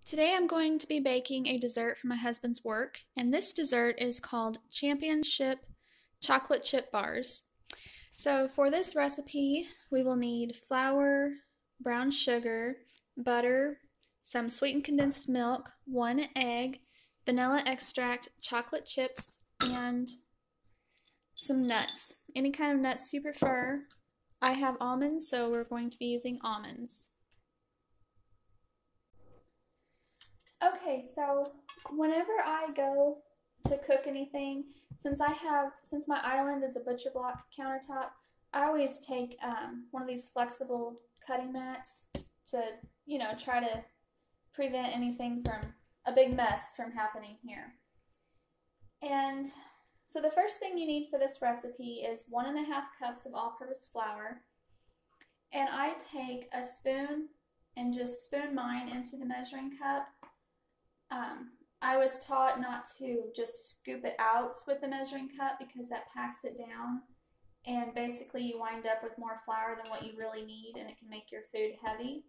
Today I'm going to be baking a dessert for my husband's work, and this dessert is called Championship Chocolate Chip Bars. So for this recipe, we will need flour, brown sugar, butter, some sweetened condensed milk, 1 egg, vanilla extract, chocolate chips, and some nuts. Any kind of nuts you prefer. I have almonds, so we're going to be using almonds. Okay, so whenever I go to cook anything, since my island is a butcher block countertop, I always take one of these flexible cutting mats to, try to prevent anything from a big mess from happening here. And so the first thing you need for this recipe is 1½ cups of all-purpose flour, and I take a spoon and just spoon mine into the measuring cup. I was taught not to just scoop it out with the measuring cup because that packs it down, and basically you wind up with more flour than what you really need, and it can make your food heavy.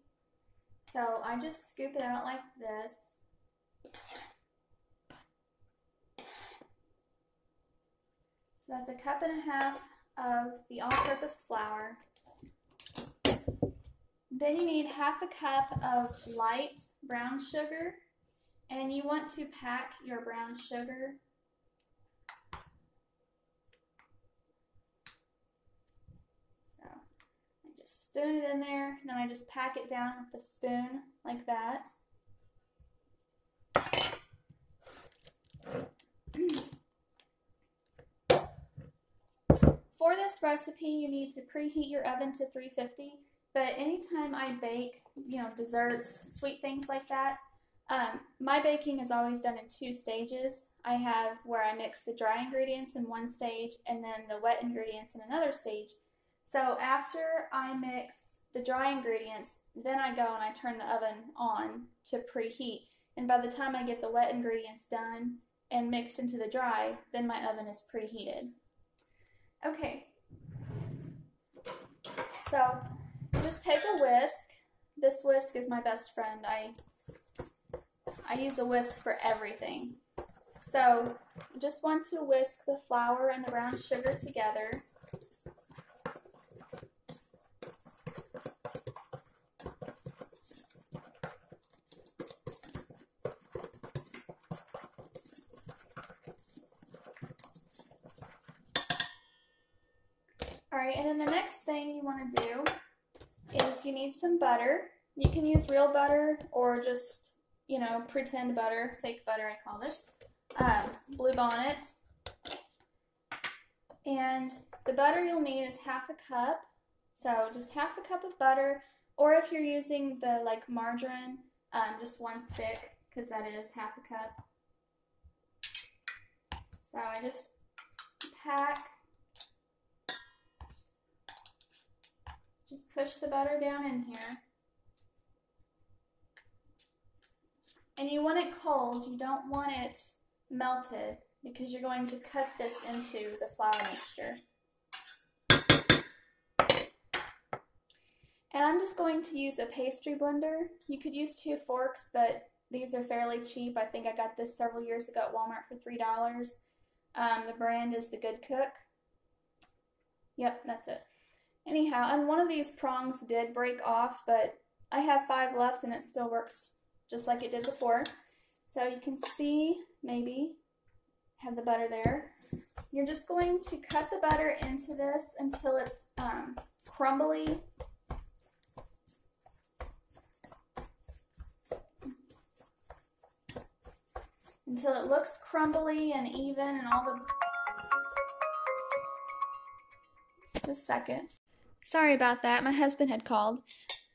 So I just scoop it out like this. So that's 1½ cups of the all-purpose flour. Then you need 1/2 cup of light brown sugar. And you want to pack your brown sugar so I just spoon it in there, and then I just pack it down with the spoon like that. For this recipe, you need to preheat your oven to 350, but anytime I bake, desserts, sweet things like that, my baking is always done in 2 stages. I have where I mix the dry ingredients in 1 stage and then the wet ingredients in another stage. So after I mix the dry ingredients, then I go and I turn the oven on to preheat. And by the time I get the wet ingredients done and mixed into the dry, then my oven is preheated. Okay, so just take a whisk. This whisk is my best friend. I use a whisk for everything. So you just want to whisk the flour and the brown sugar together. Alright, and then the next thing you want to do is you need some butter. You can use real butter or just pretend butter, fake butter I call this, Blue Bonnet. And the butter you'll need is 1/2 cup, so just 1/2 cup of butter, or if you're using the margarine, just 1 stick, because that is 1/2 cup. So I just push the butter down in here. And you want it cold, you don't want it melted, because you're going to cut this into the flour mixture. And I'm just going to use a pastry blender. You could use 2 forks, but these are fairly cheap. I think I got this several years ago at Walmart for $3. The brand is The Good Cook. Yep, that's it. Anyhow, and one of these prongs did break off, but I have 5 left and it still works just like it did before. So you can see, maybe, have the butter there. You're just going to cut the butter into this until it's crumbly. Until it looks crumbly and even and all the... Just a second. Sorry about that, my husband had called.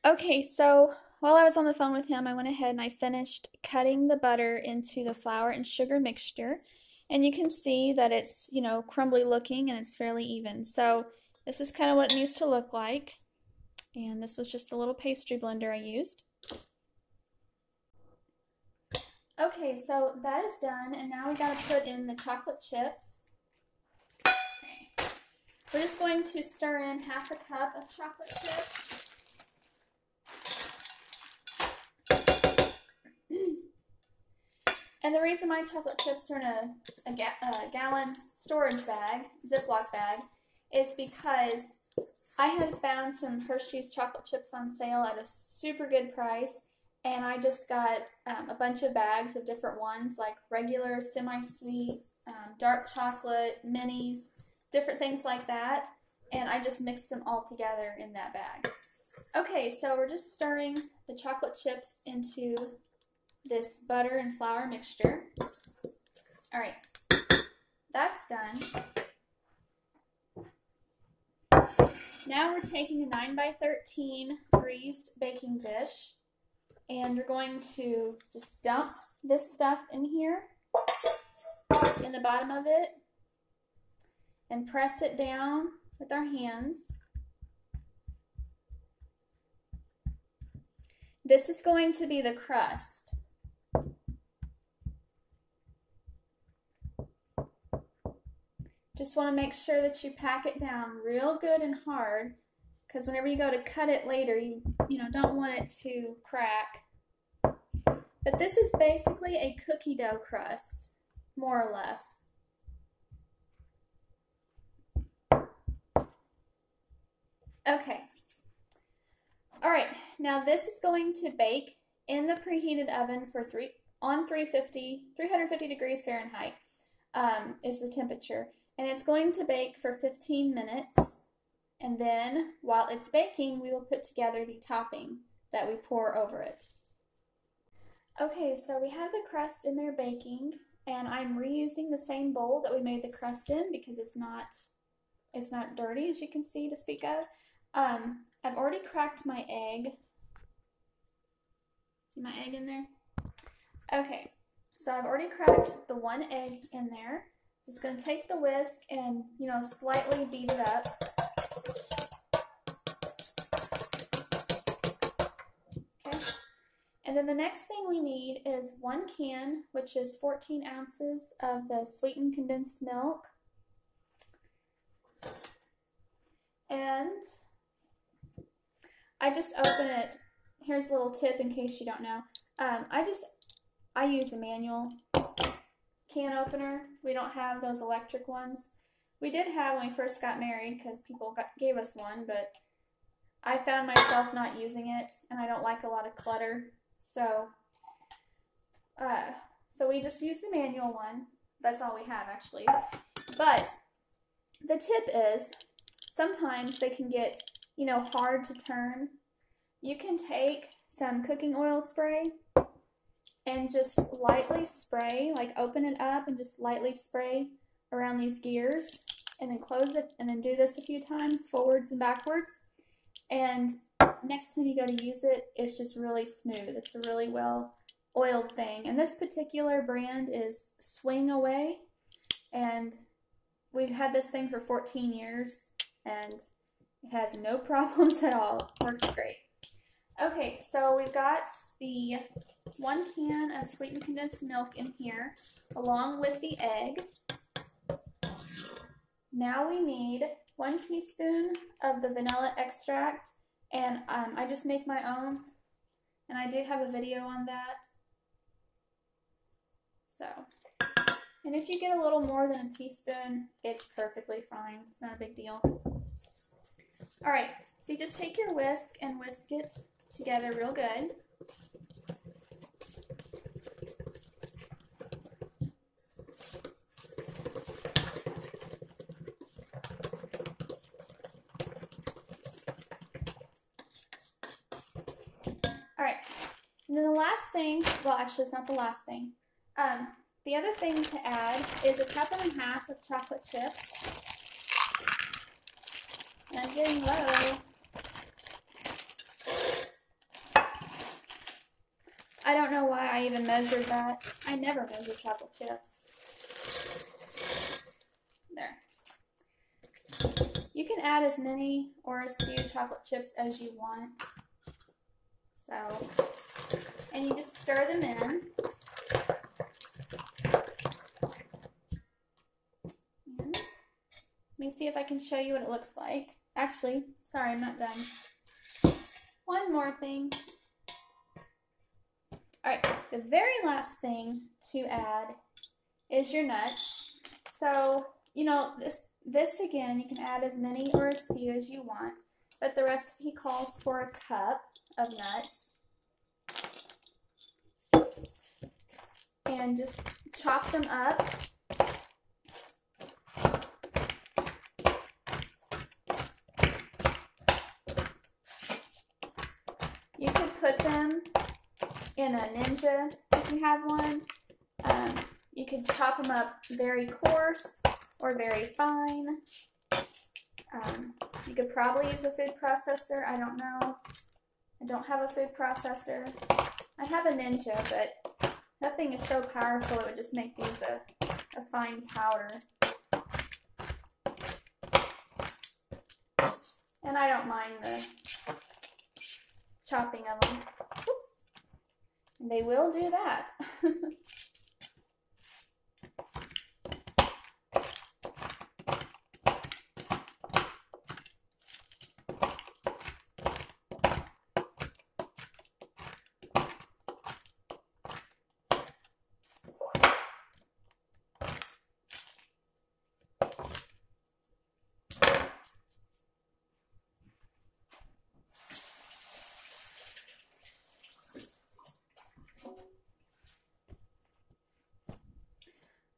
Okay, so while I was on the phone with him, I went ahead and I finished cutting the butter into the flour and sugar mixture. And you can see that it's, crumbly looking and it's fairly even. So this is kind of what it needs to look like. And this was just a little pastry blender I used. Okay, so that is done, and now we gotta put in the chocolate chips. Okay. We're just going to stir in 1/2 cup of chocolate chips. And the reason my chocolate chips are in a gallon storage bag, Ziploc bag, is because I had found some Hershey's chocolate chips on sale at a super good price, and I just got a bunch of bags of different ones, like regular, semi-sweet, dark chocolate, minis, different things like that, and I just mixed them all together in that bag. Okay, so we're just stirring the chocolate chips into this butter and flour mixture. All right, that's done. Now we're taking a 9x13 greased baking dish, and you're going to just dump this stuff in here, in the bottom of it, and press it down with our hands. This is going to be the crust. Just want to make sure that you pack it down real good and hard, because whenever you go to cut it later, you don't want it to crack. But this is basically a cookie dough crust, more or less. Okay. All right, now this is going to bake in the preheated oven for 350 degrees Fahrenheit is the temperature. And it's going to bake for 15 minutes. And then while it's baking, we will put together the topping that we pour over it. Okay, so we have the crust in there baking, and I'm reusing the same bowl that we made the crust in because it's not dirty, as you can see, to speak of. I've already cracked my egg. See my egg in there? Okay, so I've already cracked the one egg in there. Just going to take the whisk and, slightly beat it up. Okay. And then the next thing we need is 1 can, which is 14 ounces of the sweetened condensed milk. And I just open it. Here's a little tip in case you don't know. I use a manual can opener. We don't have those electric ones. We did have when we first got married because people gave us one, but I found myself not using it, and I don't like a lot of clutter. So we just use the manual one. That's all we have, actually. But the tip is sometimes they can get, hard to turn. You can take some cooking oil spray and just lightly spray, like open it up and just lightly spray around these gears, and then close it, and then do this a few times, forwards and backwards. And next time you go to use it, it's just really smooth. It's a really well oiled thing. And this particular brand is Swing Away, and we've had this thing for 14 years, and it has no problems at all. It works great. Okay, so we've got the 1 can of sweetened condensed milk in here, along with the egg. Now we need 1 teaspoon of the vanilla extract, and I just make my own, and I do have a video on that. So, and if you get a little more than a teaspoon, it's perfectly fine. It's not a big deal. All right, so you just take your whisk and whisk it together real good. All right, and then the last thing, well, actually it's not the last thing. The other thing to add is a cup and a half of chocolate chips. And I'm getting low. I don't know why I even measured that. I never measure chocolate chips. There. You can add as many or as few chocolate chips as you want. So, and you just stir them in. And let me see if I can show you what it looks like. Actually, sorry, I'm not done. One more thing. Alright, the very last thing to add is your nuts. So, you know, this again, you can add as many or as few as you want, but the recipe calls for a cup of nuts. And just chop them up. You could put them in a Ninja if you have one. You could chop them up very coarse or very fine. You could probably use a food processor. I don't know. I don't have a food processor. I have a Ninja, but that thing is so powerful it would just make these a fine powder. And I don't mind the chopping of them. Oops. And they will do that.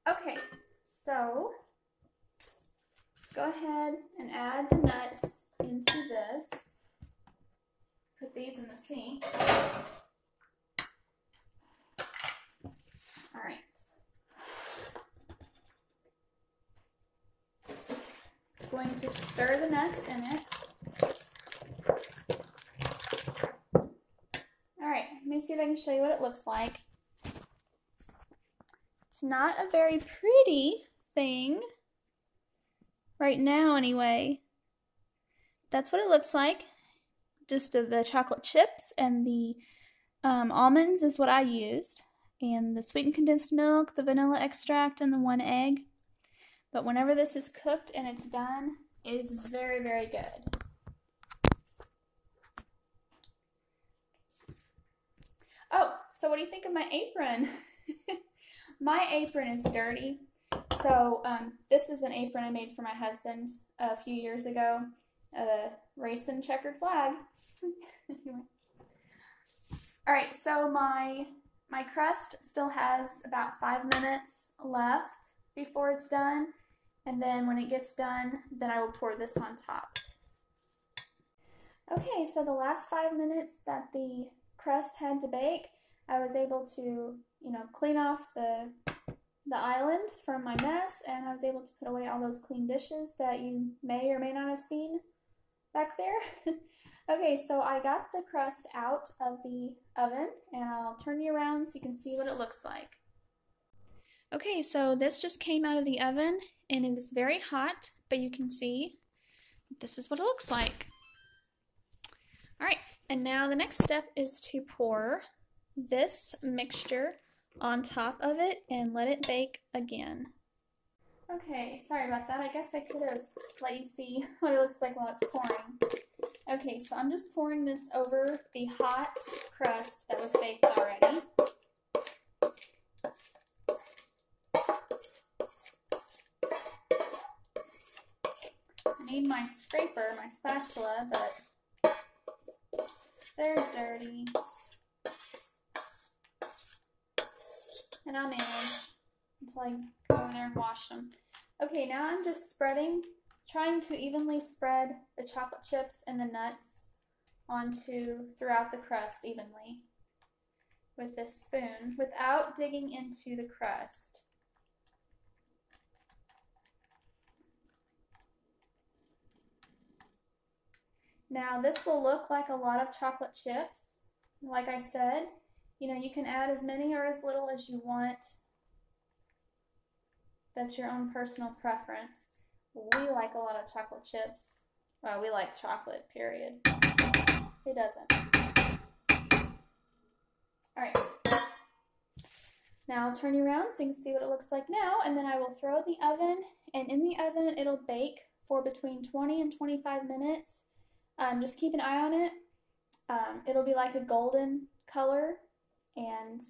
Okay, so let's go ahead and add the nuts into this. Put these in the sink. All right. Going to stir the nuts in it. All right, let me see if I can show you what it looks like. It's not a very pretty thing right now anyway. That's what it looks like. Just the chocolate chips and the almonds is what I used. And the sweetened condensed milk, the vanilla extract, and the 1 egg. But whenever this is cooked and it's done, it is very, very good. Oh, so what do you think of my apron? My apron is dirty, so this is an apron I made for my husband a few years ago, a racing checkered flag. Anyway. All right, so my crust still has about 5 minutes left before it's done, and then when it gets done, then I will pour this on top. Okay, so the last 5 minutes that the crust had to bake, I was able to, clean off the island from my mess, and I was able to put away all those clean dishes that you may or may not have seen back there. Okay, so I got the crust out of the oven, and I'll turn you around so you can see what it looks like. Okay, so this just came out of the oven, and it is very hot, but you can see this is what it looks like. All right, and now the next step is to pour this mixture on top of it and let it bake again. Okay, sorry about that. I guess I could have let you see what it looks like while it's pouring. Okay, so I'm just pouring this over the hot crust that was baked already. I need my scraper, my spatula, but they're dirty. And I'll manage until I go in there and wash them. Okay, now I'm just trying to evenly spread the chocolate chips and the nuts throughout the crust evenly with this spoon without digging into the crust. Now this will look like a lot of chocolate chips. Like I said, you can add as many or as little as you want. That's your own personal preference. We like a lot of chocolate chips. Well, we like chocolate, period. Who doesn't? Alright. Now I'll turn you around so you can see what it looks like now, and then I will throw it in the oven, and in the oven it'll bake for between 20 and 25 minutes. Just keep an eye on it. It'll be like a golden color and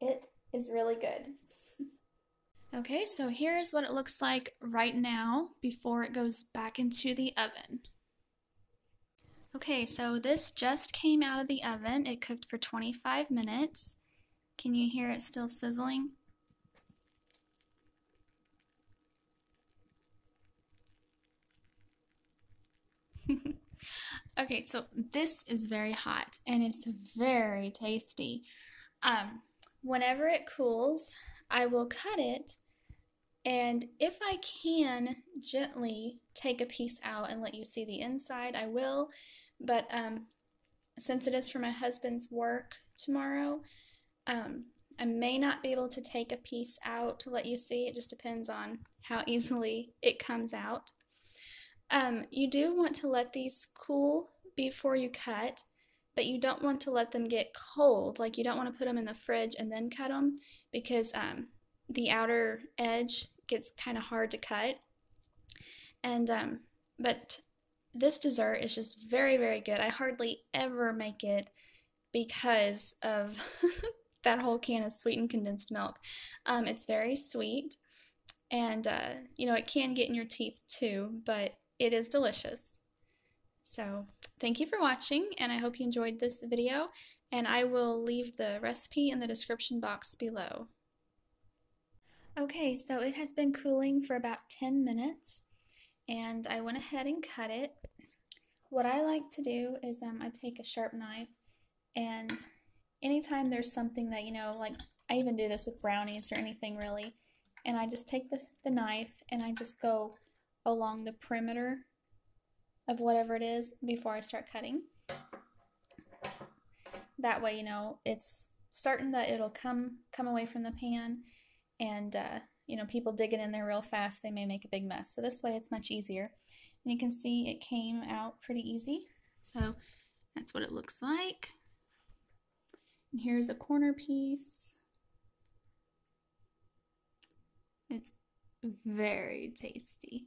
it is really good. Okay, so here's what it looks like right now before it goes back into the oven. Okay, so this just came out of the oven. It cooked for 25 minutes. Can you hear it still sizzling? Okay, so this is very hot and it's very tasty. Whenever it cools, I will cut it, and if I can gently take a piece out and let you see the inside, I will. But since it is for my husband's work tomorrow, I may not be able to take a piece out to let you see. It just depends on how easily it comes out. You do want to let these cool before you cut, but you don't want to let them get cold. Like, you don't want to put them in the fridge and then cut them, because the outer edge gets kind of hard to cut. And but this dessert is just very, very good. I hardly ever make it because of that whole can of sweetened condensed milk. It's very sweet, and you know, it can get in your teeth too, but it is delicious. So thank you for watching, and I hope you enjoyed this video, and I will leave the recipe in the description box below. Okay, so it has been cooling for about 10 minutes, and I went ahead and cut it. What I like to do is I take a sharp knife, and anytime there's something that, you know, like, I even do this with brownies or anything really, and I just take the knife and I just go along the perimeter of whatever it is before I start cutting. That way, you know, it's certain that it'll come away from the pan, and you know, people dig it in there real fast, they may make a big mess. So this way it's much easier. And you can see it came out pretty easy. So that's what it looks like. And here's a corner piece. It's very tasty.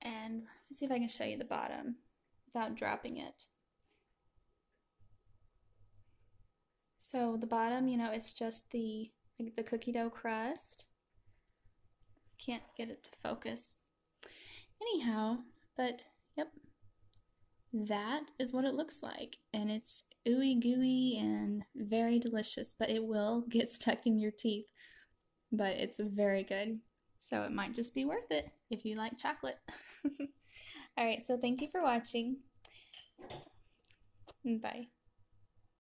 And let's see if I can show you the bottom without dropping it. So the bottom, you know, it's just the cookie dough crust. Can't get it to focus. Anyhow, but yep, that is what it looks like. And it's ooey gooey and very delicious, but it will get stuck in your teeth. But it's very good. So it might just be worth it if you like chocolate. Alright, so thank you for watching. Bye.